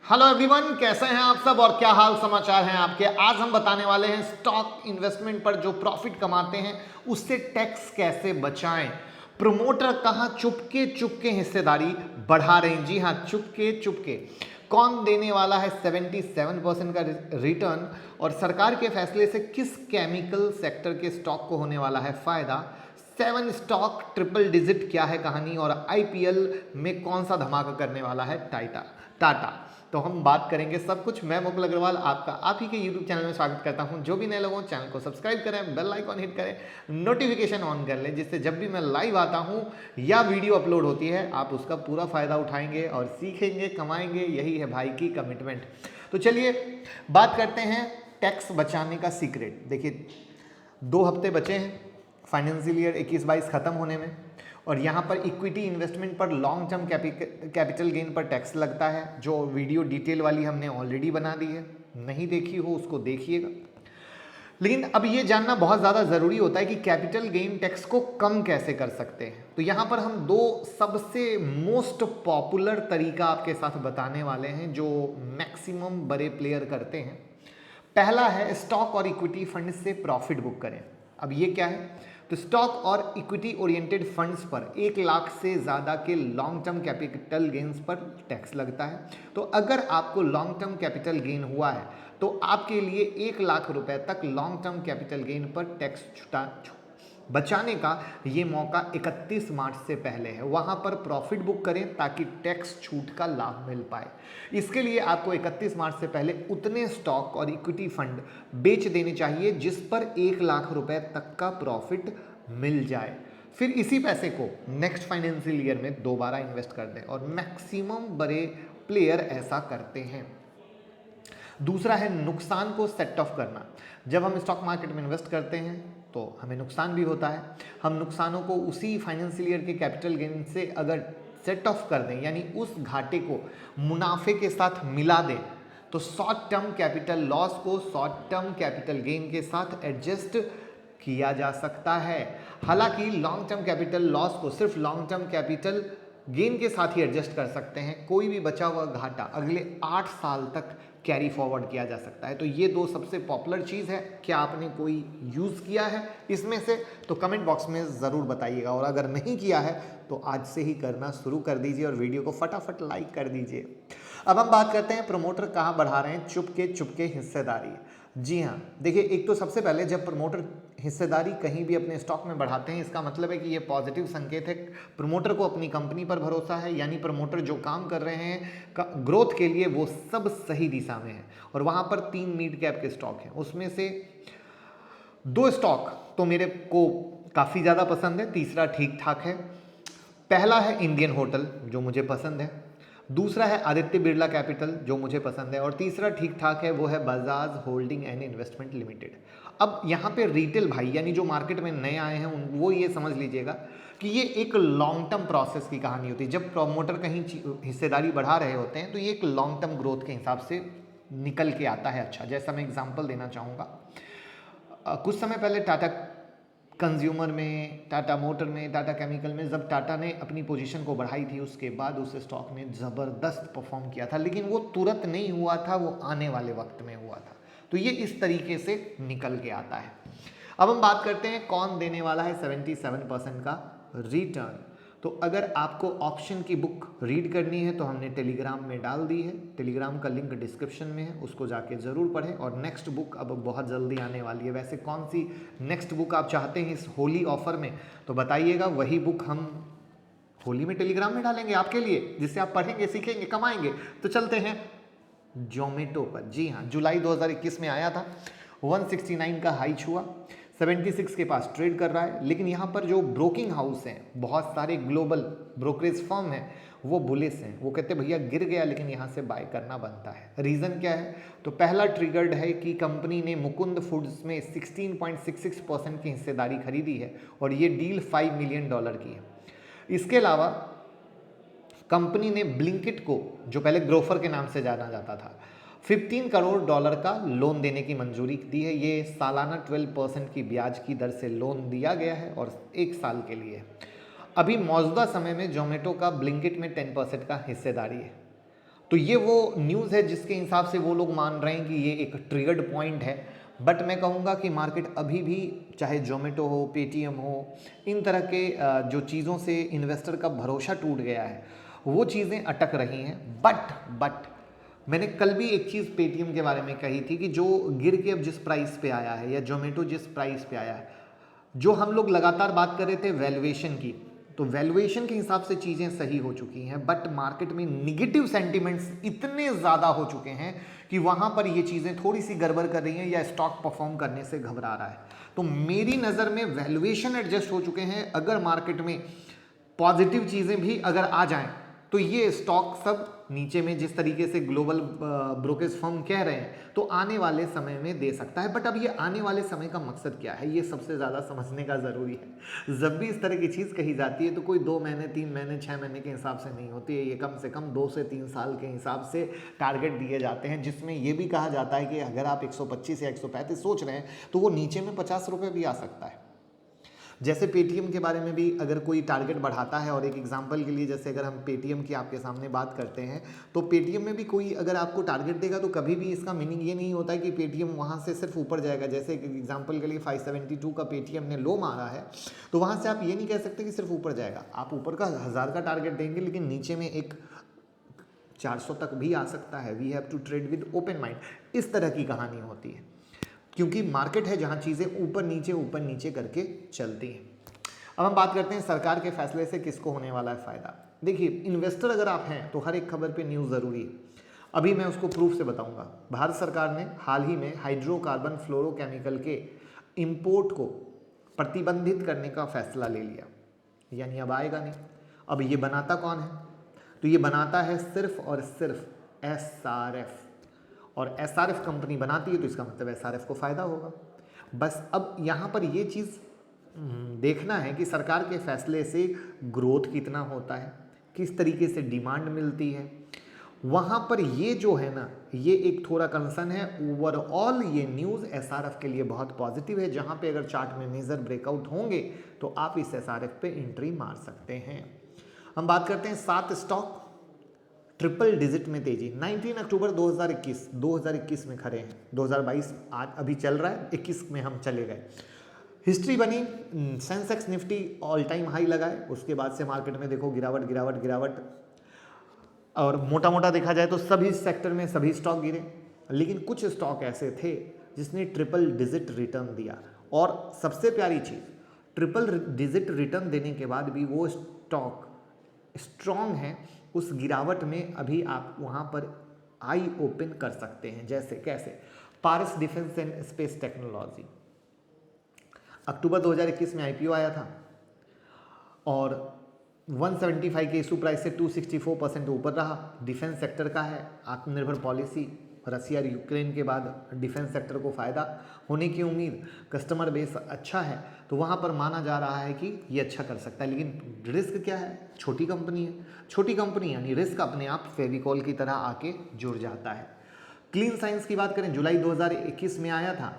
Hello everyone, कैसे हैं आप सब और क्या हाल समाचार हैं आपके। आज हम बताने वाले हैं स्टॉक इन्वेस्टमेंट पर जो प्रॉफिट कमाते हैं उससे टैक्स कैसे बचाएं। प्रमोटर कहां चुपके चुपके हिस्सेदारी बढ़ा रहे हैं। जी हां, चुपके चुपके। कौन देने वाला है 77% का रिटर्न और सरकार के फैसले से किस केमिकल सेक्टर के स्टॉक को होने वाला है फायदा। 7 स्टॉक ट्रिपल डिजिट क्या है कहानी और आईपीएल में कौन सा धमाका करने वाला है टाटा। तो हम बात करेंगे सब कुछ। मैं मुकुल अग्रवाल आपका आप ही के YouTube चैनल में स्वागत करता हूं। जो भी नए लोगों चैनल को सब्सक्राइब करें, बेल आइकॉन हिट करें, नोटिफिकेशन ऑन कर लें, जिससे जब भी मैं लाइव आता हूं या वीडियो अपलोड होती है आप उसका पूरा फायदा उठाएंगे और सीखेंगे, कमाएंगे। यही है भाई की कमिटमेंट। तो चलिए बात करते हैं टैक्स बचाने का सीक्रेट। देखिए 2 हफ्ते बचे हैं फाइनेंशियल ईयर 21-22 खत्म होने में और यहाँ पर इक्विटी इन्वेस्टमेंट पर लॉन्ग टर्म कैपिटल गेन पर टैक्स लगता है। जो वीडियो डिटेल वाली हमने ऑलरेडी बना दी है, नहीं देखी हो उसको देखिएगा। लेकिन अब ये जानना बहुत ज़्यादा ज़रूरी होता है कि कैपिटल गेन टैक्स को कम कैसे कर सकते हैं। तो यहाँ पर हम 2 सबसे मोस्ट पॉपुलर तरीका आपके साथ बताने वाले हैं जो मैक्सिमम बड़े प्लेयर करते हैं। पहला है स्टॉक और इक्विटी फंड से प्रॉफिट बुक करें। अब ये क्या है? तो स्टॉक और इक्विटी ओरिएंटेड फंड्स पर 1 लाख से ज़्यादा के लॉन्ग टर्म कैपिटल गेन्स पर टैक्स लगता है। तो अगर आपको लॉन्ग टर्म कैपिटल गेन हुआ है तो आपके लिए 1 लाख रुपए तक लॉन्ग टर्म कैपिटल गेन पर टैक्स बचाने का ये मौका 31 मार्च से पहले है। वहां पर प्रॉफिट बुक करें ताकि टैक्स छूट का लाभ मिल पाए। इसके लिए आपको 31 मार्च से पहले उतने स्टॉक और इक्विटी फंड बेच देने चाहिए जिस पर 1 लाख रुपए तक का प्रॉफिट मिल जाए। फिर इसी पैसे को नेक्स्ट फाइनेंशियल ईयर में दोबारा इन्वेस्ट कर दें और मैक्सिमम बड़े प्लेयर ऐसा करते हैं। दूसरा है नुकसान को सेट ऑफ करना। जब हम स्टॉक मार्केट में इन्वेस्ट करते हैं तो हमें नुकसान भी होता है। हम नुकसानों को उसी फाइनेंशियल ईयर के कैपिटल गेन से अगर सेट ऑफ कर दें, यानी उस घाटे को मुनाफे के साथ मिला दें, तो शॉर्ट टर्म कैपिटल लॉस को शॉर्ट टर्म कैपिटल गेन के साथ एडजस्ट किया जा सकता है। हालांकि लॉन्ग टर्म कैपिटल लॉस को सिर्फ लॉन्ग टर्म कैपिटल गेन के साथ ही एडजस्ट कर सकते हैं। कोई भी बचा हुआ घाटा अगले 8 साल तक कैरी फॉरवर्ड किया जा सकता है। तो ये 2 सबसे पॉपुलर चीज़ है। क्या आपने कोई यूज़ किया है इसमें से? तो कमेंट बॉक्स में ज़रूर बताइएगा और अगर नहीं किया है तो आज से ही करना शुरू कर दीजिए और वीडियो को फटाफट लाइक कर दीजिए। अब हम बात करते हैं प्रमोटर कहाँ बढ़ा रहे हैं चुपके चुपके हिस्सेदारी। जी हाँ, देखिए एक तो सबसे पहले जब प्रमोटर हिस्सेदारी कहीं भी अपने स्टॉक में बढ़ाते हैं इसका मतलब है कि ये पॉजिटिव संकेत है। प्रमोटर को अपनी कंपनी पर भरोसा है, यानी प्रमोटर जो काम कर रहे हैं ग्रोथ के लिए वो सब सही दिशा में है। और वहाँ पर 3 मिड कैप के स्टॉक हैं, उसमें से 2 स्टॉक तो मेरे को काफ़ी ज़्यादा पसंद है, तीसरा ठीक ठाक है। पहला है इंडियन होटल जो मुझे पसंद है, दूसरा है आदित्य बिरला कैपिटल जो मुझे पसंद है और तीसरा ठीक ठाक है वो है Bajaj holding and investment limited. अब यहाँ पे रिटेल भाई यानी जो मार्केट में नए आए हैं वो ये समझ लीजिएगा कि ये एक लॉन्ग टर्म प्रोसेस की कहानी होती है। जब प्रमोटर कहीं हिस्सेदारी बढ़ा रहे होते हैं तो ये एक लॉन्ग टर्म ग्रोथ के हिसाब से निकल के आता है। अच्छा, जैसा मैं एग्जाम्पल देना चाहूँगा, कुछ समय पहले टाटा कंज्यूमर में, टाटा मोटर में, टाटा केमिकल में जब टाटा ने अपनी पोजीशन को बढ़ाई थी उसके बाद उस स्टॉक ने ज़बरदस्त परफॉर्म किया था। लेकिन वो तुरंत नहीं हुआ था, वो आने वाले वक्त में हुआ था। तो ये इस तरीके से निकल के आता है। अब हम बात करते हैं कौन देने वाला है 77% का रिटर्न। तो अगर आपको ऑप्शन की बुक रीड करनी है तो हमने टेलीग्राम में डाल दी है, टेलीग्राम का लिंक डिस्क्रिप्शन में है, उसको जाके ज़रूर पढ़ें। और नेक्स्ट बुक अब बहुत जल्दी आने वाली है। वैसे कौन सी नेक्स्ट बुक आप चाहते हैं इस होली ऑफर में तो बताइएगा, वही बुक हम होली में टेलीग्राम में डालेंगे आपके लिए, जिससे आप पढ़ेंगे, सीखेंगे, कमाएंगे। तो चलते हैं जोमेटो पर। जी हाँ, जुलाई 2021 में आया था, 169 का हाई छुआ, 76 के पास ट्रेड कर रहा है। लेकिन यहाँ पर जो ब्रोकिंग हाउस हैं, बहुत सारे ग्लोबल ब्रोकरेज फर्म हैं, वो बुलिश हैं। वो कहते हैं भैया गिर गया लेकिन यहाँ से बाय करना बनता है। रीज़न क्या है? तो पहला ट्रिगर्ड है कि कंपनी ने मुकुंद फूड्स में 16.66% की हिस्सेदारी खरीदी है और ये डील $5 मिलियन की है। इसके अलावा कंपनी ने ब्लिंकिट को, जो पहले ग्रोफर के नाम से जाना जाता था, $15 करोड़ का लोन देने की मंजूरी दी है। ये सालाना 12% की ब्याज की दर से लोन दिया गया है और 1 साल के लिए। अभी मौजूदा समय में जोमेटो का ब्लिंकिट में 10% का हिस्सेदारी है। तो ये वो न्यूज़ है जिसके हिसाब से वो लोग मान रहे हैं कि ये एक ट्रिगर्ड पॉइंट है। बट मैं कहूँगा कि मार्केट अभी भी, चाहे जोमेटो हो, पेटीएम हो, इन तरह के जो चीज़ों से इन्वेस्टर का भरोसा टूट गया है, वो चीज़ें अटक रही हैं। बट मैंने कल भी एक चीज़ पेटीएम के बारे में कही थी कि जो गिर के अब जिस प्राइस पे आया है, या जोमेटो जिस प्राइस पे आया है, जो हम लोग लगातार बात कर रहे थे वैल्यूएशन की, तो वैल्यूएशन के हिसाब से चीज़ें सही हो चुकी हैं। बट मार्केट में निगेटिव सेंटिमेंट्स इतने ज़्यादा हो चुके हैं कि वहाँ पर ये चीज़ें थोड़ी सी गड़बड़ कर रही हैं, या स्टॉक परफॉर्म करने से घबरा रहा है। तो मेरी नज़र में वैल्यूएशन एडजस्ट हो चुके हैं। अगर मार्केट में पॉजिटिव चीज़ें भी अगर आ जाएं, तो ये स्टॉक सब नीचे में, जिस तरीके से ग्लोबल ब्रोकरेज फर्म कह रहे हैं, तो आने वाले समय में दे सकता है। बट अब ये आने वाले समय का मकसद क्या है, ये सबसे ज़्यादा समझने का ज़रूरी है। जब भी इस तरह की चीज़ कही जाती है तो कोई 2 महीने, 3 महीने, 6 महीने के हिसाब से नहीं होती है, ये कम से कम 2 से 3 साल के हिसाब से टारगेट दिए जाते हैं, जिसमें ये भी कहा जाता है कि अगर आप 125 या 135 सोच रहे हैं तो वो नीचे में 50 रुपये भी आ सकता है। जैसे पेटीएम के बारे में भी अगर कोई टारगेट बढ़ाता है, और एक एग्जांपल के लिए जैसे अगर हम पेटीएम की आपके सामने बात करते हैं, तो पेटीएम में भी कोई अगर आपको टारगेट देगा तो कभी भी इसका मीनिंग ये नहीं होता है कि पेटीएम वहाँ से सिर्फ ऊपर जाएगा। जैसे एक एग्जांपल के लिए 572 का पेटीएम ने लो मारा है, तो वहाँ से आप ये नहीं कह सकते कि सिर्फ ऊपर जाएगा। आप ऊपर का 1000 का टारगेट देंगे, लेकिन नीचे में एक 400 तक भी आ सकता है। We have to trade with open mind. इस तरह की कहानी होती है, क्योंकि मार्केट है जहां चीज़ें ऊपर नीचे करके चलती हैं। अब हम बात करते हैं सरकार के फैसले से किसको होने वाला है फ़ायदा। देखिए, इन्वेस्टर अगर आप हैं तो हर एक खबर पे न्यूज़ ज़रूरी है। अभी मैं उसको प्रूफ से बताऊंगा। भारत सरकार ने हाल ही में हाइड्रोकार्बन फ्लोरोकेमिकल के इंपोर्ट को प्रतिबंधित करने का फैसला ले लिया, यानी अब आएगा नहीं। अब ये बनाता कौन है, तो ये बनाता है सिर्फ और सिर्फ एसआरएफ, और एसआरएफ कंपनी बनाती है तो इसका मतलब एसआरएफ को फ़ायदा होगा। बस अब यहाँ पर ये चीज़ देखना है कि सरकार के फैसले से ग्रोथ कितना होता है, किस तरीके से डिमांड मिलती है। वहाँ पर ये जो है ना, ये एक थोड़ा कंसर्न है। ओवरऑल ये न्यूज़ एसआरएफ के लिए बहुत पॉजिटिव है, जहाँ पे अगर चार्ट में मेजर ब्रेकआउट होंगे तो आप इस एसआरएफ पे एंट्री मार सकते हैं। हम बात करते हैं 7 स्टॉक ट्रिपल डिजिट में तेजी। 19 अक्टूबर 2021 में खड़े हैं। 2022 आज अभी चल रहा है, 21 में हम चले गए। हिस्ट्री बनी, Sensex Nifty all time high लगाए, उसके बाद से मार्केट में देखो गिरावट, और मोटा मोटा देखा जाए तो सभी सेक्टर में सभी स्टॉक गिरे, लेकिन कुछ स्टॉक ऐसे थे जिसने ट्रिपल डिजिट रिटर्न दिया। और सबसे प्यारी चीज़, ट्रिपल डिजिट रिटर्न देने के बाद भी वो स्टॉक स्ट्रॉन्ग है। उस गिरावट में अभी आप वहाँ पर आई ओपन कर सकते हैं। जैसे कैसे, पारस डिफेंस एंड स्पेस टेक्नोलॉजी अक्टूबर 2021 में आईपीओ आया था, और 175 के इशू प्राइस से 264% ऊपर रहा। डिफेंस सेक्टर का है, आत्मनिर्भर पॉलिसी, रसिया और यूक्रेन के बाद डिफेंस सेक्टर को फ़ायदा होने की उम्मीद, कस्टमर बेस अच्छा है, तो वहाँ पर माना जा रहा है कि ये अच्छा कर सकता है। लेकिन रिस्क क्या है, छोटी कंपनी है, छोटी कंपनी यानी रिस्क अपने आप फेविकॉल की तरह आके जुड़ जाता है। क्लीन साइंस की बात करें, जुलाई 2021 में आया था,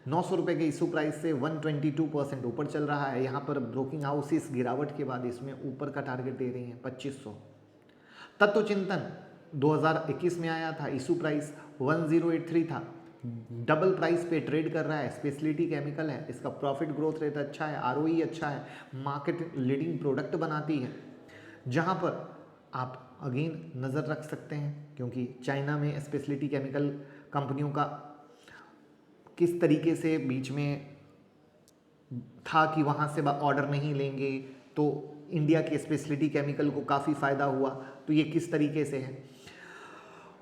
900 रुपये के इशू प्राइस से 122% ऊपर चल रहा है। यहाँ पर ब्रोकिंग हाउस इस गिरावट के बाद इसमें ऊपर का टारगेट दे रही हैं 2500। तत्व चिंतन 2021 में आया था, इशू प्राइस 1083 था, डबल प्राइस पे ट्रेड कर रहा है, स्पेशलिटी केमिकल है, इसका प्रॉफिट ग्रोथ रेट अच्छा है, आरओई अच्छा है, मार्केट लीडिंग प्रोडक्ट बनाती है, जहाँ पर आप अगेन नज़र रख सकते हैं, क्योंकि चाइना में स्पेशलिटी केमिकल कंपनियों का किस तरीके से बीच में था कि वहाँ से ऑर्डर नहीं लेंगे, तो इंडिया के स्पेशलिटी केमिकल को काफ़ी फ़ायदा हुआ। तो ये किस तरीके से है।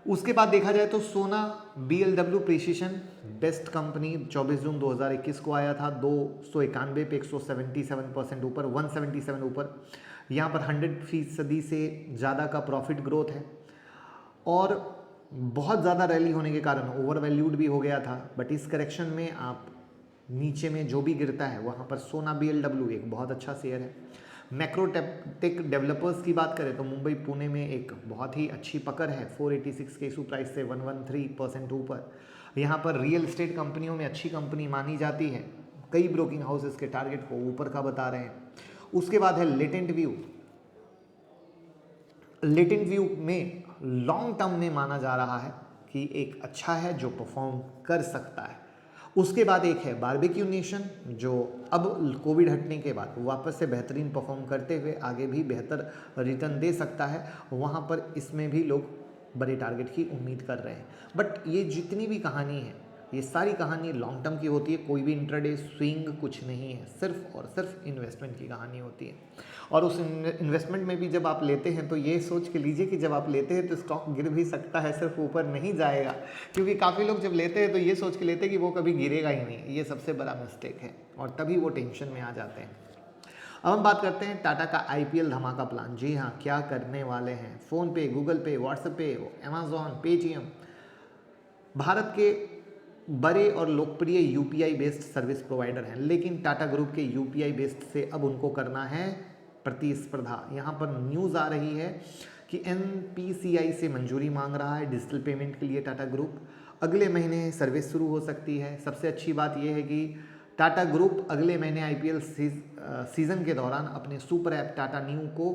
उसके बाद देखा जाए तो सोना BLW प्रिसिशन बेस्ट कंपनी 24 जून 2021 को आया था, 291 पे 177% ऊपर, 177 ऊपर। यहाँ पर 100% से ज़्यादा का प्रॉफिट ग्रोथ है, और बहुत ज़्यादा रैली होने के कारण ओवर वैल्यूड भी हो गया था। बट इस करेक्शन में आप नीचे में जो भी गिरता है वहाँ पर सोना BLW एक बहुत अच्छा शेयर है। मैक्रोटेक डेवलपर्स की बात करें तो मुंबई पुणे में एक बहुत ही अच्छी पकड़ है, 486 के इशू प्राइस से 113% ऊपर। यहाँ पर रियल एस्टेट कंपनियों में अच्छी कंपनी मानी जाती है, कई ब्रोकिंग हाउसेस के टारगेट को ऊपर का बता रहे हैं। उसके बाद है लेटेंट व्यू में लॉन्ग टर्म में माना जा रहा है कि एक अच्छा है जो परफॉर्म कर सकता है। उसके बाद एक है बारबेक्यू नेशन, जो अब कोविड हटने के बाद वापस से बेहतरीन परफॉर्म करते हुए आगे भी बेहतर रिटर्न दे सकता है। वहाँ पर इसमें भी लोग बड़े टारगेट की उम्मीद कर रहे हैं। बट ये जितनी भी कहानी है, ये सारी कहानी लॉन्ग टर्म की होती है। कोई भी इंट्राडे स्विंग कुछ नहीं है, सिर्फ और सिर्फ इन्वेस्टमेंट की कहानी होती है। और उस इन्वेस्टमेंट में भी जब आप लेते हैं तो ये सोच के लीजिए कि जब आप लेते हैं तो स्टॉक गिर भी सकता है, सिर्फ ऊपर नहीं जाएगा। क्योंकि काफ़ी लोग जब लेते हैं तो ये सोच के लेते हैं कि वो कभी गिरेगा ही नहीं। ये सबसे बड़ा मिस्टेक है और तभी वो टेंशन में आ जाते हैं। अब हम बात करते हैं टाटा का IPL धमाका प्लान। जी हाँ, क्या करने वाले हैं। फ़ोन पे, गूगल पे, व्हाट्सएप पे, अमेजॉन, पेटीएम, भारत के बड़े और लोकप्रिय UPI बेस्ड सर्विस प्रोवाइडर हैं, लेकिन टाटा ग्रुप के UPI बेस्ड से अब उनको करना है प्रतिस्पर्धा। यहाँ पर न्यूज़ आ रही है कि NPCI से मंजूरी मांग रहा है डिजिटल पेमेंट के लिए टाटा ग्रुप। अगले महीने सर्विस शुरू हो सकती है। सबसे अच्छी बात यह है कि टाटा ग्रुप अगले महीने IPL सीज़न के दौरान अपने सुपर ऐप टाटा न्यू को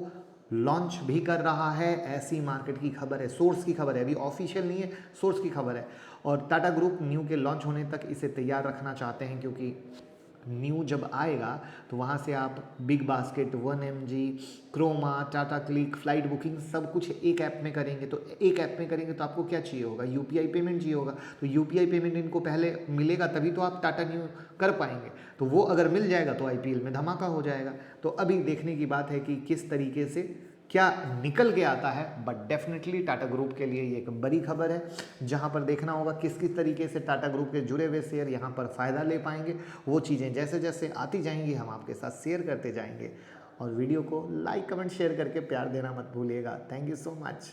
लॉन्च भी कर रहा है। ऐसी मार्केट की खबर है, सोर्स की खबर है, अभी ऑफिशियल नहीं है, सोर्स की खबर है। और टाटा ग्रुप न्यू के लॉन्च होने तक इसे तैयार रखना चाहते हैं, क्योंकि न्यू जब आएगा तो वहाँ से आप Big Basket, 1mg, Croma, Tata Cliq, flight booking सब कुछ एक ऐप में करेंगे। तो एक ऐप में करेंगे तो आपको क्या चाहिए होगा, UPI पेमेंट चाहिए होगा। तो UPI पेमेंट इनको पहले मिलेगा तभी तो आप टाटा न्यू कर पाएंगे। तो वो अगर मिल जाएगा तो IPL में धमाका हो जाएगा। तो अभी देखने की बात है कि किस तरीके से क्या निकल के आता है। बट डेफिनेटली टाटा ग्रुप के लिए ये एक बड़ी खबर है, जहां पर देखना होगा किस किस तरीके से टाटा ग्रुप के जुड़े हुए शेयर यहां पर फ़ायदा ले पाएंगे। वो चीज़ें जैसे जैसे आती जाएंगी हम आपके साथ शेयर करते जाएंगे। और वीडियो को लाइक, कमेंट, शेयर करके प्यार देना मत भूलिएगा। Thank you so much.